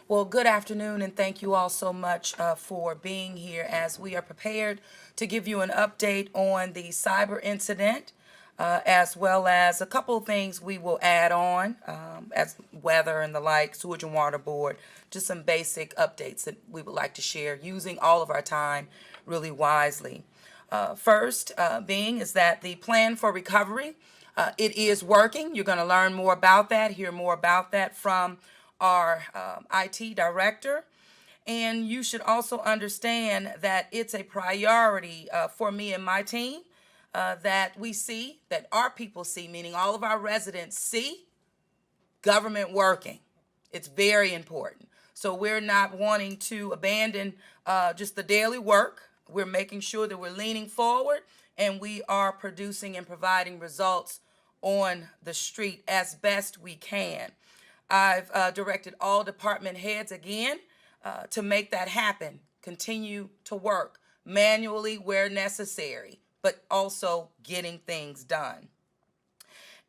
Well, good afternoon, and thank you all so much for being here as we are prepared to give you an update on the cyber incident, as well as a couple of things we will add on, as weather and the like, sewage and water board, just some basic updates that we would like to share using all of our time really wisely. First, being is that the plan for recovery, it is working. You're going to learn more about that, hear more about that from our IT director. And you should also understand that it's a priority for me and my team that we see, that our people see, meaning all of our residents see government working. It's very important. So we're not wanting to abandon just the daily work. We're making sure that we're leaning forward and we are producing and providing results on the street as best we can. I've directed all department heads again to make that happen. Continue to work manually where necessary, but also getting things done.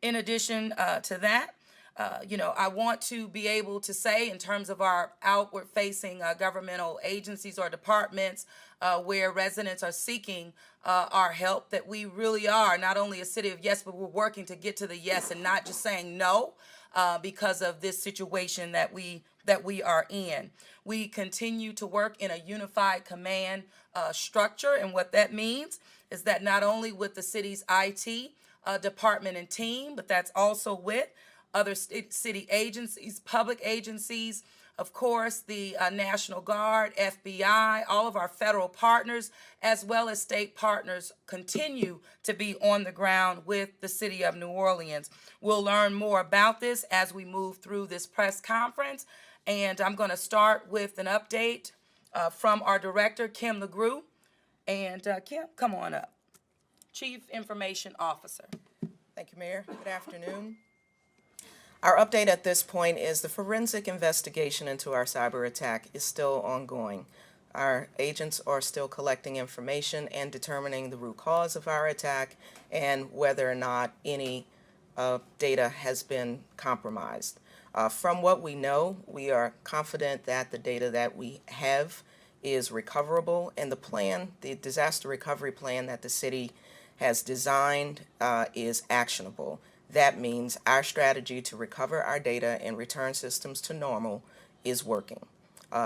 In addition to that, I want to be able to say in terms of our outward facing governmental agencies or departments where residents are seeking our help, that we really are not only a city of yes, but we're working to get to the yes and not just saying no because of this situation that we are in. We continue to work in a unified command structure, and what that means is that not only with the city's IT department and team, but that's also with other city agencies, public agencies, of course, the National Guard, FBI, all of our federal partners, as well as state partners continue to be on the ground with the city of New Orleans. We'll learn more about this as we move through this press conference. And I'm going to start with an update from our director, Kim LeGroux. And Kim, come on up. Chief Information Officer. Thank you, Mayor. Good afternoon. Our update at this point is the forensic investigation into our cyber attack is still ongoing. Our agents are still collecting information and determining the root cause of our attack and whether or not any data has been compromised. From what we know, we are confident that the data that we have is recoverable, and the disaster recovery plan that the city has designed is actionable. That means our strategy to recover our data and return systems to normal is working.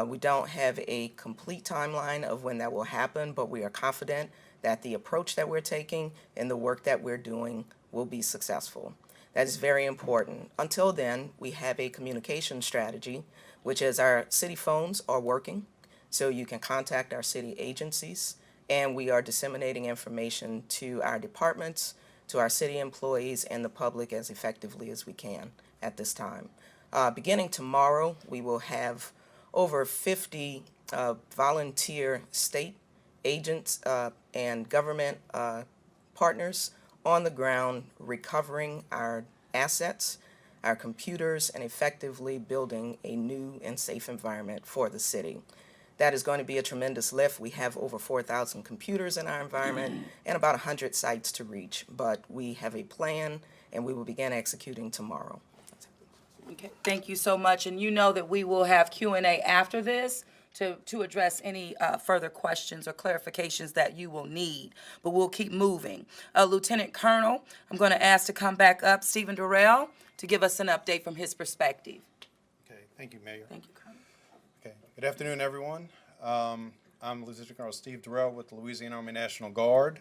We don't have a complete timeline of when that will happen, but we are confident that the approach that we're taking and the work that we're doing will be successful. That is very important. Until then, we have a communication strategy, which is our city phones are working, so you can contact our city agencies, and we are disseminating information to our departments, to our city employees, and the public as effectively as we can at this time. Beginning tomorrow, we will have over 50 volunteer state agents and government partners on the ground recovering our assets, our computers, and effectively building a new and safe environment for the city. That is going to be a tremendous lift. We have over 4,000 computers in our environment and about 100 sites to reach, but we have a plan and we will begin executing tomorrow. Okay, thank you so much. And you know that we will have Q&A after this to address any further questions or clarifications that you will need, but we'll keep moving. Lieutenant Colonel, I'm going to ask to come back up Stephen Durrell to give us an update from his perspective. Okay, thank you, Mayor. Thank you, Colonel. Okay, good afternoon, everyone. I'm Lieutenant Colonel Steve Durrell with the Louisiana Army National Guard.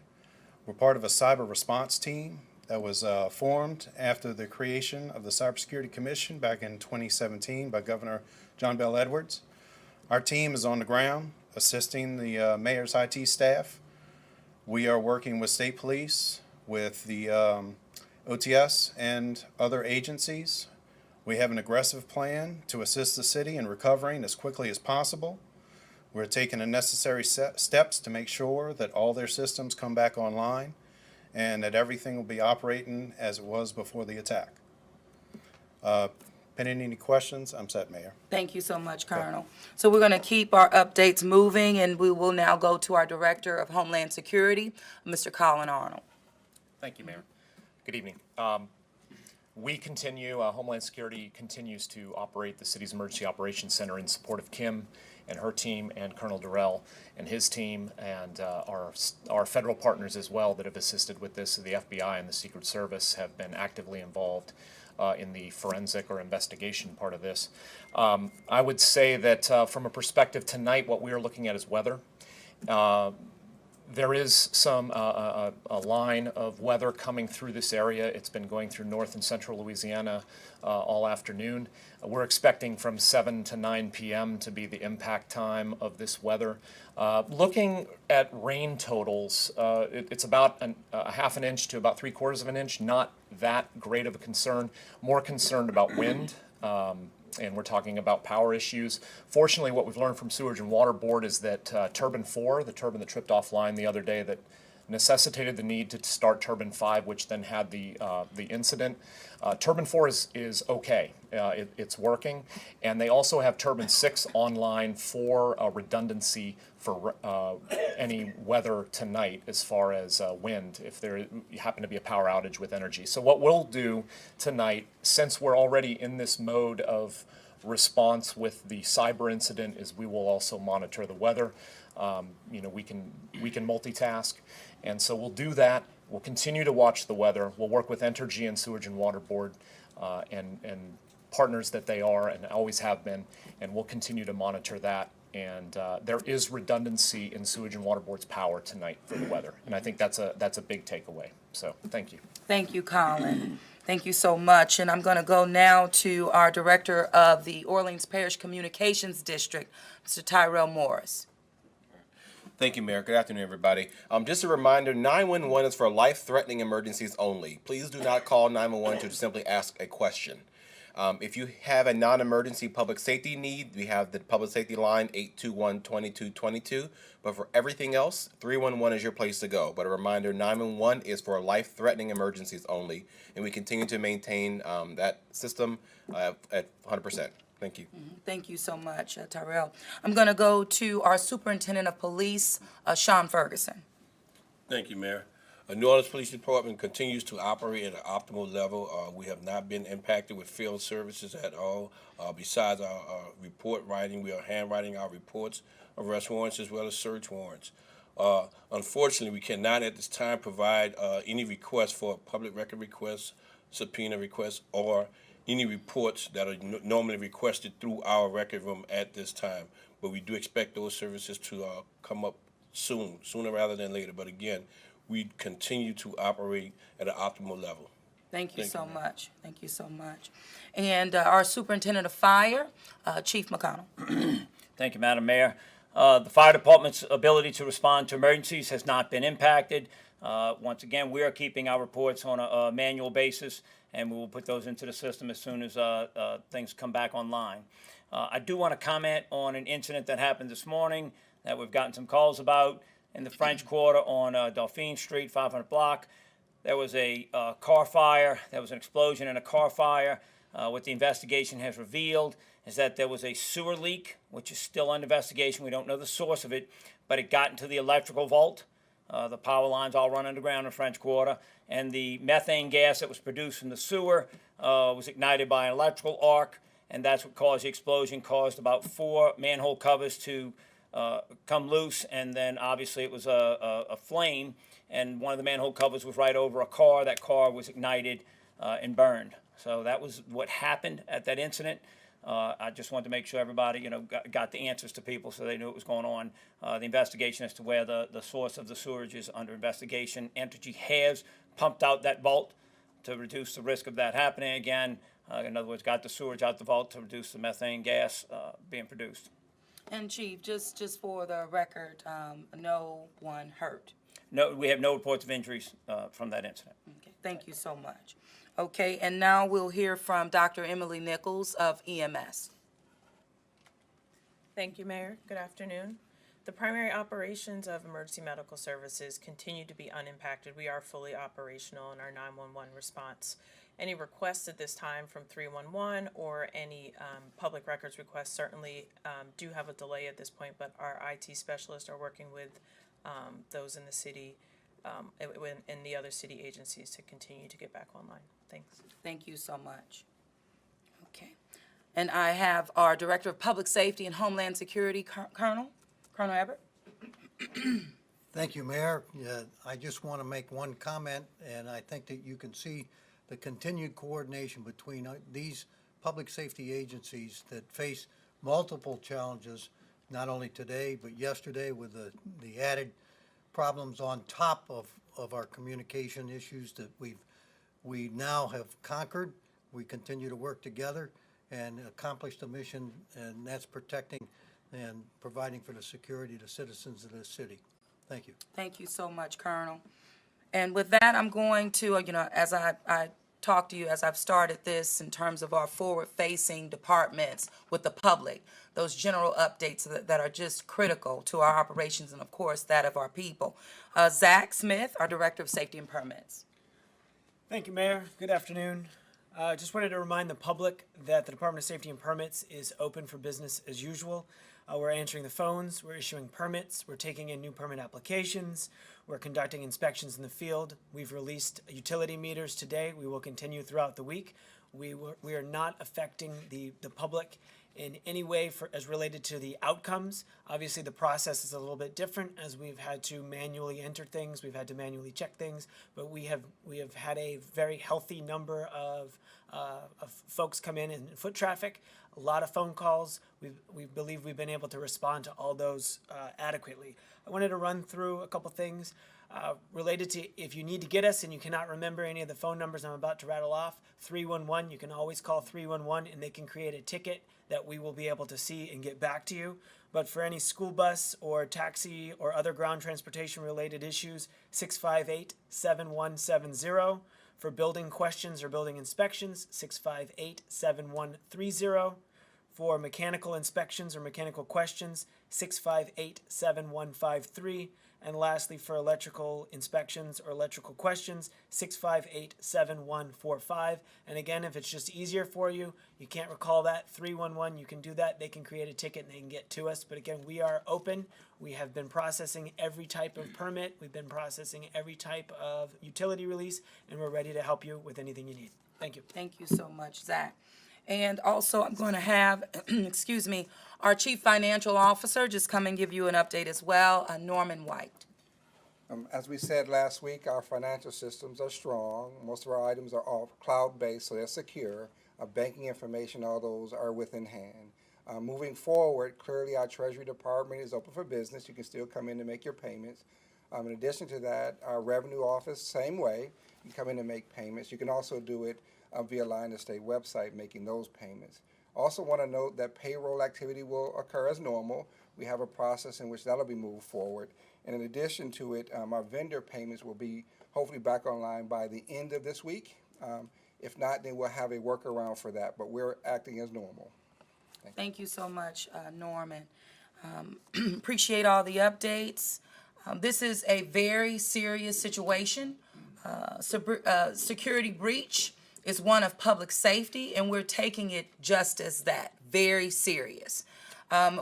We're part of a cyber response team that was formed after the creation of the Cybersecurity Commission back in 2017 by Governor John Bell Edwards. Our team is on the ground assisting the mayor's IT staff. We are working with state police, with the OTS, and other agencies. We have an aggressive plan to assist the city in recovering as quickly as possible. We're taking the necessary steps to make sure that all their systems come back online and that everything will be operating as it was before the attack. Pending any questions, I'm set, Mayor. Thank you so much, Colonel. So we're going to keep our updates moving, and we will now go to our Director of Homeland Security, Mr. Colin Arnold. Thank you, Mayor. Good evening. Homeland Security continues to operate the city's Emergency Operations Center in support of Kim and her team and Colonel Durrell and his team and our federal partners as well that have assisted with this. The FBI and the Secret Service have been actively involved in the forensic or investigation part of this. I would say that from a perspective tonight, what we are looking at is weather. There is a line of weather coming through this area. It's been going through north and central Louisiana all afternoon. We're expecting from 7 to 9 p.m. to be the impact time of this weather. Looking at rain totals, it's about a half an inch to about 3/4 of an inch. Not that great of a concern. More concerned about wind. And we're talking about power issues. Fortunately, what we've learned from Sewage and Water Board is that turbine 4, the turbine that tripped offline the other day that necessitated the need to start turbine 5, which then had the incident. Turbine 4 is okay. It's working. And they also have turbine 6 online for redundancy for any weather tonight as far as wind, if there happen to be a power outage with energy. So what we'll do tonight, since we're already in this mode of response with the cyber incident, is we will also monitor the weather. We can multitask, and so we'll do that. We'll continue to watch the weather. We'll work with Entergy and Sewage and Water Board and partners that they are and always have been, and we'll continue to monitor that. And there is redundancy in Sewage and Water Board's power tonight for the weather, and I think that's a big takeaway. So thank you. Thank you, Colin. Thank you so much. And I'm going to go now to our Director of the Orleans Parish Communications District, Mr. Tyrell Morris. Thank you, Mayor. Good afternoon, everybody. Just a reminder, 911 is for life-threatening emergencies only. Please do not call 911 to simply ask a question. If you have a non-emergency public safety need, we have the public safety line 821-2222. But for everything else, 311 is your place to go. But a reminder, 911 is for life-threatening emergencies only, and we continue to maintain that system at 100%. Thank you. Thank you so much, Tyrell. I'm going to go to our Superintendent of Police, Sean Ferguson. Thank you, Mayor. New Orleans Police Department continues to operate at an optimal level. We have not been impacted with field services at all. Besides our report writing, we are handwriting our reports, arrest warrants, as well as search warrants. Unfortunately, we cannot at this time provide any requests for public record requests, subpoena requests, or any reports that are normally requested through our record room at this time. But we do expect those services to come up sooner rather than later. But again, we continue to operate at an optimal level. Thank you so much. Thank you so much. And our Superintendent of Fire, Chief McConnell. Thank you, Madam Mayor. The fire department's ability to respond to emergencies has not been impacted. Once again, we are keeping our reports on a manual basis, and we will put those into the system as soon as things come back online. I do want to comment on an incident that happened this morning that we've gotten some calls about in the French Quarter on Dauphine Street, 500 block. There was a car fire. There was an explosion in a car fire. What the investigation has revealed is that there was a sewer leak, which is still under investigation. We don't know the source of it, but it got into the electrical vault. The power lines all run underground in French Quarter, and the methane gas that was produced from the sewer was ignited by an electrical arc, and that's what caused the explosion, caused about 4 manhole covers to come loose, and then obviously it was a flame, and one of the manhole covers was right over a car. That car was ignited and burned. So that was what happened at that incident. I just wanted to make sure everybody, got the answers to people so they knew what was going on. The investigation as to where the source of the sewage is under investigation. Entergy has pumped out that vault to reduce the risk of that happening again. In other words, got the sewage out the vault to reduce the methane gas being produced. And Chief, just for the record, no one hurt. No, we have no reports of injuries from that incident. Okay, thank you so much. Okay, and now we'll hear from Dr. Emily Nichols of EMS. Thank you, Mayor. Good afternoon. The primary operations of emergency medical services continue to be unimpacted. We are fully operational in our 911 response. Any requests at this time from 311 or any public records requests certainly do have a delay at this point, but our IT specialists are working with those in the city and the other city agencies to continue to get back online. Thanks. Thank you so much. Okay. And I have our Director of Public Safety and Homeland Security, Colonel Abbott. Thank you, Mayor. I just want to make one comment, and I think that you can see the continued coordination between these public safety agencies that face multiple challenges, not only today, but yesterday with the added problems on top of our communication issues that we now have conquered. We continue to work together and accomplish the mission, and that's protecting and providing for the security of the citizens of this city. Thank you. Thank you so much, Colonel. And with that, I'm going to, as I talk to you, as I've started this in terms of our forward-facing departments with the public, those general updates that are just critical to our operations and, of course, that of our people. Zach Smith, our Director of Safety and Permits. Thank you, Mayor. Good afternoon. Just wanted to remind the public that the Department of Safety and Permits is open for business as usual. We're answering the phones, we're issuing permits, we're taking in new permit applications, we're conducting inspections in the field. We've released utility meters today. We will continue throughout the week. We are not affecting the public in any way as related to the outcomes. Obviously, the process is a little bit different as we've had to manually enter things, we've had to manually check things, but we have had a very healthy number of folks come in foot traffic, a lot of phone calls. We believe we've been able to respond to all those adequately. I wanted to run through a couple things related to if you need to get us and you cannot remember any of the phone numbers I'm about to rattle off. 311, you can always call 311 and they can create a ticket that we will be able to see and get back to you. But for any school bus or taxi or other ground transportation related issues, 658-7170. For building questions or building inspections, 658-7130. For mechanical inspections or mechanical questions, 658-7153. And lastly, for electrical inspections or electrical questions, 658-7145. And again, if it's just easier for you, you can't recall that, 311, you can do that. They can create a ticket and they can get to us. But again, we are open. We have been processing every type of permit. We've been processing every type of utility release, and we're ready to help you with anything you need. Thank you. Thank you so much, Zach. And also, I'm going to have, excuse me, our Chief Financial Officer just come and give you an update as well, Norman White. As we said last week, our financial systems are strong. Most of our items are all cloud-based, so they're secure. Our banking information, all those are within hand. Moving forward, clearly our Treasury Department is open for business. You can still come in and make your payments. In addition to that, our Revenue Office, same way. You can come in and make payments. You can also do it via Line of State website, making those payments. Also want to note that payroll activity will occur as normal. We have a process in which that'll be moved forward. And in addition to it, our vendor payments will be hopefully back online by the end of this week. If not, then we'll have a workaround for that, but we're acting as normal. Thank you so much, Norman. Appreciate all the updates. This is a very serious situation. Security breach is one of public safety, and we're taking it just as that, very serious.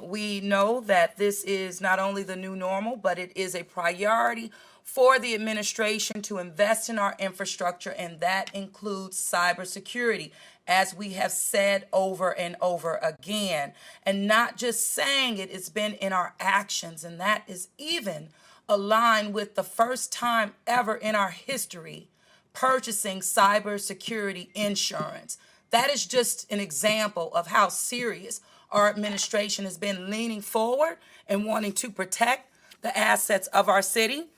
We know that this is not only the new normal, but it is a priority for the administration to invest in our infrastructure, and that includes cybersecurity, as we have said over and over again. And not just saying it, it's been in our actions, and that is even aligned with the first time ever in our history purchasing cybersecurity insurance. That is just an example of how serious our administration has been leaning forward and wanting to protect the assets of our city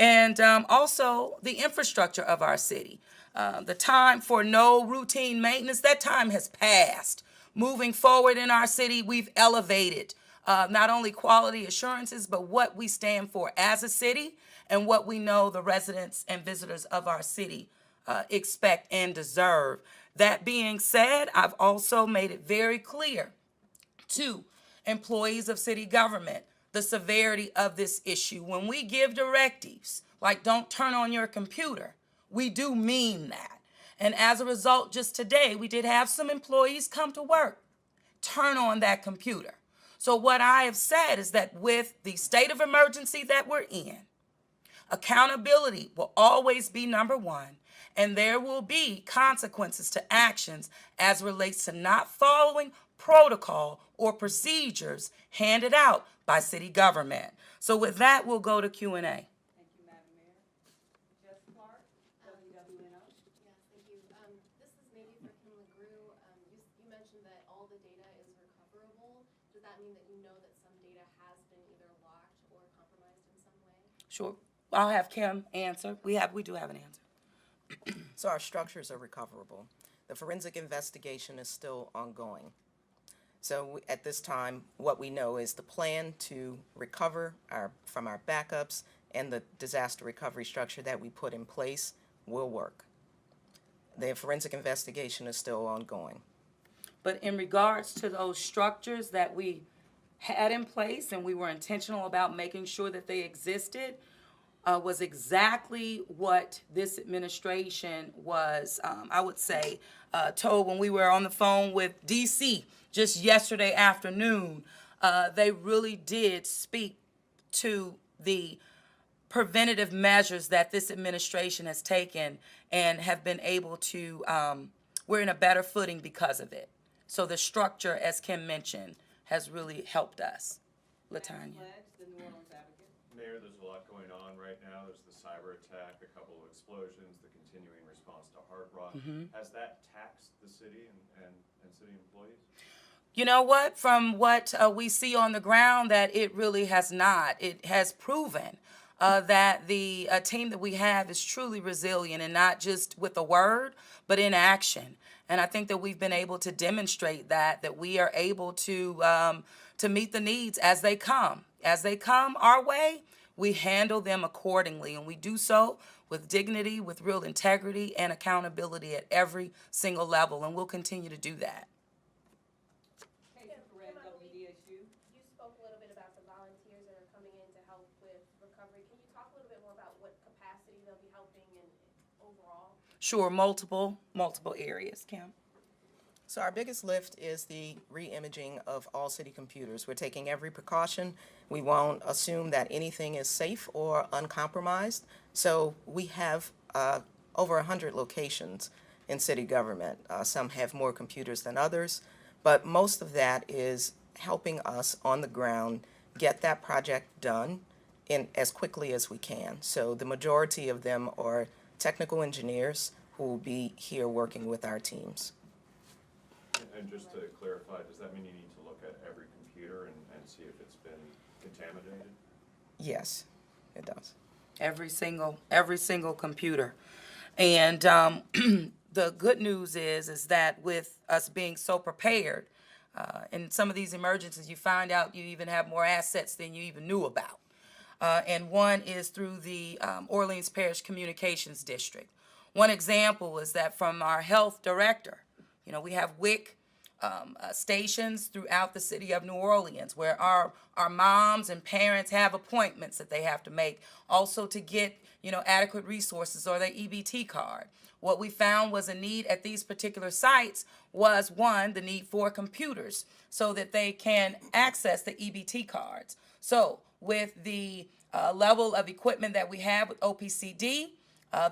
and also the infrastructure of our city. The time for no routine maintenance, that time has passed. Moving forward in our city, we've elevated not only quality assurances, but what we stand for as a city and what we know the residents and visitors of our city expect and deserve. That being said, I've also made it very clear to employees of city government the severity of this issue. When we give directives like don't turn on your computer, we do mean that. And as a result, just today, we did have some employees come to work, turn on that computer. So what I have said is that with the state of emergency that we're in, Accountability will always be number one, and there will be consequences to actions as relates to not following protocol or procedures handed out by city government. So with that, we'll go to Q&A. Thank you, Madam Mayor. Jess Clark, WWNO. Yes, thank you. This is maybe for Kim LaGrew. You mentioned that all the data is recoverable. Does that mean that you know that some data has been either locked or compromised in some way? Sure. I'll have Kim answer. We do have an answer. So our structures are recoverable. The forensic investigation is still ongoing. So at this time, what we know is the plan to recover from our backups and the disaster recovery structure that we put in place will work. The forensic investigation is still ongoing. But in regards to those structures that we had in place and we were intentional about making sure that they existed, was exactly what this administration was, I would say, told when we were on the phone with DC just yesterday afternoon. They really did speak to the preventative measures that this administration has taken and have been able to, we're in a better footing because of it. So the structure, as Kim mentioned, has really helped us. LaToya. The New Orleans Advocate. Mayor, there's a lot going on right now. There's the cyber attack, a couple of explosions, the continuing response to Hard Rock. Has that taxed the city and city employees? You know what? From what we see on the ground, that it really has not. It has proven that the team that we have is truly resilient, and not just with a word, but in action. And I think that we've been able to demonstrate that we are able to meet the needs as they come. As they come our way, we handle them accordingly, and we do so with dignity, with real integrity and accountability at every single level, and we'll continue to do that. You spoke a little bit about the volunteers that are coming in to help with recovery. Can you talk a little bit more about what capacity they'll be helping in overall? Sure, multiple areas, Kim. So our biggest lift is the re-imaging of all city computers. We're taking every precaution. We won't assume that anything is safe or uncompromised. So we have over 100 locations in city government. Some have more computers than others, but most of that is helping us on the ground get that project done in as quickly as we can. So the majority of them are technical engineers who will be here working with our teams. And just to clarify, does that mean you need to look at every computer and see if it's been contaminated? Yes, it does. Every single computer. And the good news is that with us being so prepared, in some of these emergencies, you find out you even have more assets than you even knew about. And one is through the Orleans Parish Communications District. One example is that from our health director, we have WIC stations throughout the city of New Orleans where our moms and parents have appointments that they have to make, also to get adequate resources or their EBT card. What we found was a need at these particular sites was, one, the need for computers so that they can access the EBT cards. So with the level of equipment that we have with OPCD,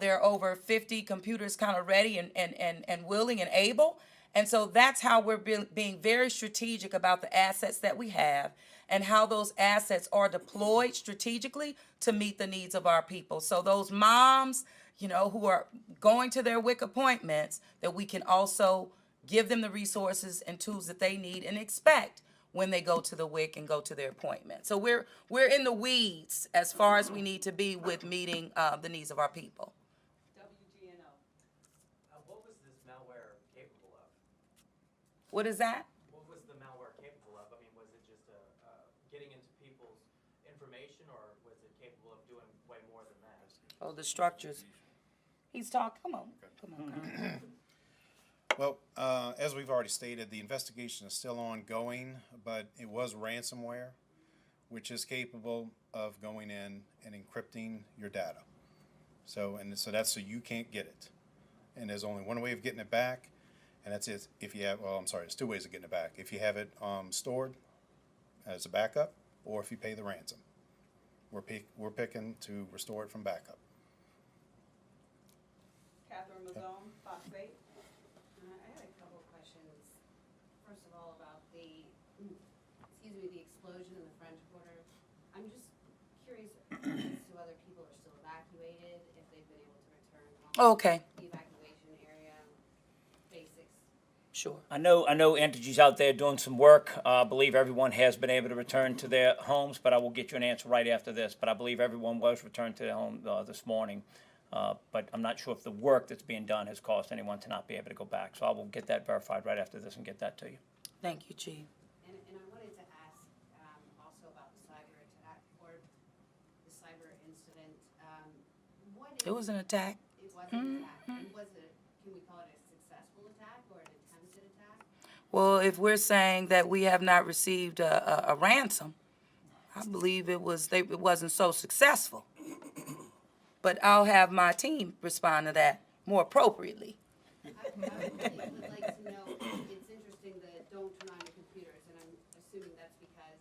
there are over 50 computers kind of ready and willing and able. And so that's how we're being very strategic about the assets that we have and how those assets are deployed strategically to meet the needs of our people. So those moms, who are going to their WIC appointments, that we can also give them the resources and tools that they need and expect when they go to the WIC and go to their appointment. So we're in the weeds as far as we need to be with meeting the needs of our people. WGNO. What was this malware capable of? What is that? What was the malware capable of? I mean, was it just getting into people's information, or was it capable of doing way more than that? Oh, the structures. He's talking. Come on. Well, as we've already stated, the investigation is still ongoing, but it was ransomware, which is capable of going in and encrypting your data. So that's so you can't get it. And there's only one way of getting it back, and that's it. If you have, there's two ways of getting it back. If you have it stored as a backup, or if you pay the ransom. we're picking to restore it from backup. Catherine Mazzone, Fox 8. I had a couple of questions. First of all, about the explosion in the French Quarter. I'm just curious as to whether people are still evacuated, if they've been able to return home. Okay. The evacuation area, basics. Sure. I know entities out there doing some work. I believe everyone has been able to return to their homes, but I will get you an answer right after this. But I believe everyone was returned to their home this morning. But I'm not sure if the work that's being done has caused anyone to not be able to go back. So I will get that verified right after this and get that to you. Thank you, Chief. And I wanted to ask also about the cyber attack or the cyber incident. It was an attack. It was an attack. And was it, can we call it a successful attack or an attempted attack? Well, if we're saying that we have not received a ransom, I believe it wasn't so successful. But I'll have my team respond to that more appropriately. I would like to know, it's interesting that don't turn on your computers, and I'm assuming that's because,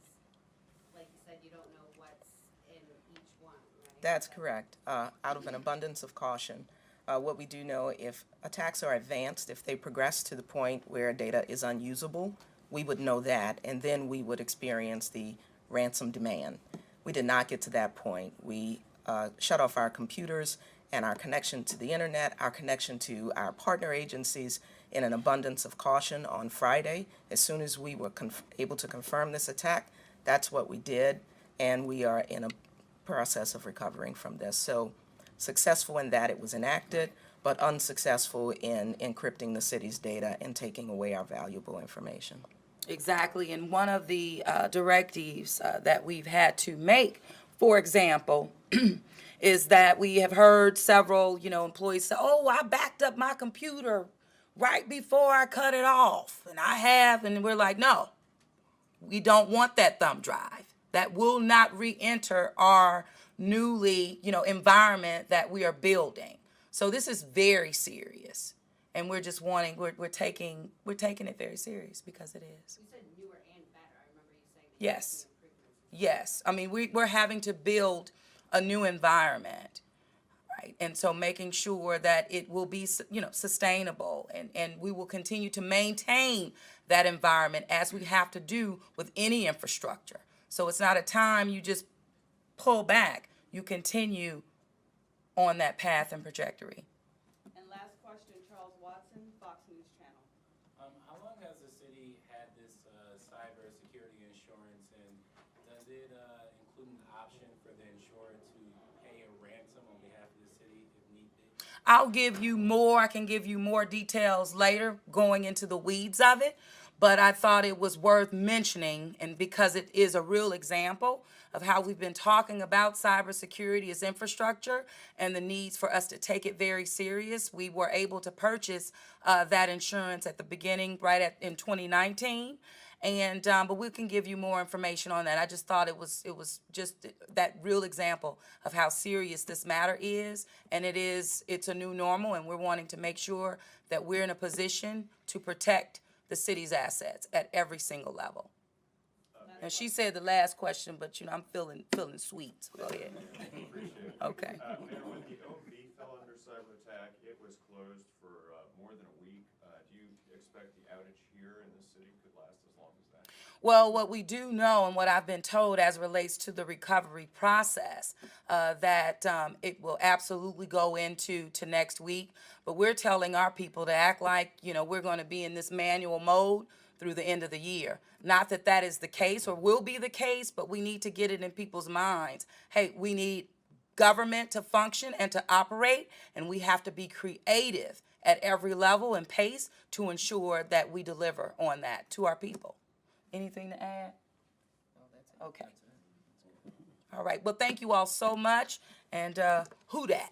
like you said, you don't know what's in each one, right? That's correct. Out of an abundance of caution. What we do know, if attacks are advanced, if they progress to the point where data is unusable, we would know that, and then we would experience the ransom demand. We did not get to that point. We shut off our computers and our connection to the internet, our connection to our partner agencies in an abundance of caution on Friday. As soon as we were able to confirm this attack, that's what we did, and we are in a process of recovering from this. So successful in that it was enacted, but unsuccessful in encrypting the city's data and taking away our valuable information. Exactly, and one of the directives that we've had to make, for example, is that we have heard several, employees say, "Oh, I backed up my computer right before I cut it off," and I have, and we're like, "No, we don't want that thumb drive. That will not re-enter our newly, environment that we are building." So this is very serious, and we're just wanting, we're taking it very serious because it is. You said newer and better. I remember you saying that. Yes. Yes. I mean, we're having to build a new environment, right? And so making sure that it will be, sustainable, and we will continue to maintain that environment as we have to do with any infrastructure. So it's not a time you just pull back. You continue on that path and trajectory. And last question, Charles Watson, Fox News Channel. How long has the city had this cyber security insurance, and does it include an option for the insurer to pay a ransom on behalf of the city if need be? I can give you more details later, going into the weeds of it, but I thought it was worth mentioning, and because it is a real example of how we've been talking about cybersecurity as infrastructure and the needs for us to take it very serious. We were able to purchase that insurance at the beginning, in 2019. And but we can give you more information on that. I just thought it was just that real example of how serious this matter is, and it's a new normal, and we're wanting to make sure that we're in a position to protect the city's assets at every single level. And she said the last question, but I'm feeling sweet. So go ahead. Okay. Mayor, when the OB fell under cyber attack, it was closed for more than a week. Do you expect the outage here in the city could last as long as that? Well, what we do know, and what I've been told as relates to the recovery process, that it will absolutely go into next week. But we're telling our people to act like, we're going to be in this manual mode through the end of the year. Not that that is the case or will be the case, but we need to get it in people's minds. Hey, we need government to function and to operate, and we have to be creative at every level and pace to ensure that we deliver on that to our people. Anything to add? Okay. All right. Well, thank you all so much. And who dat?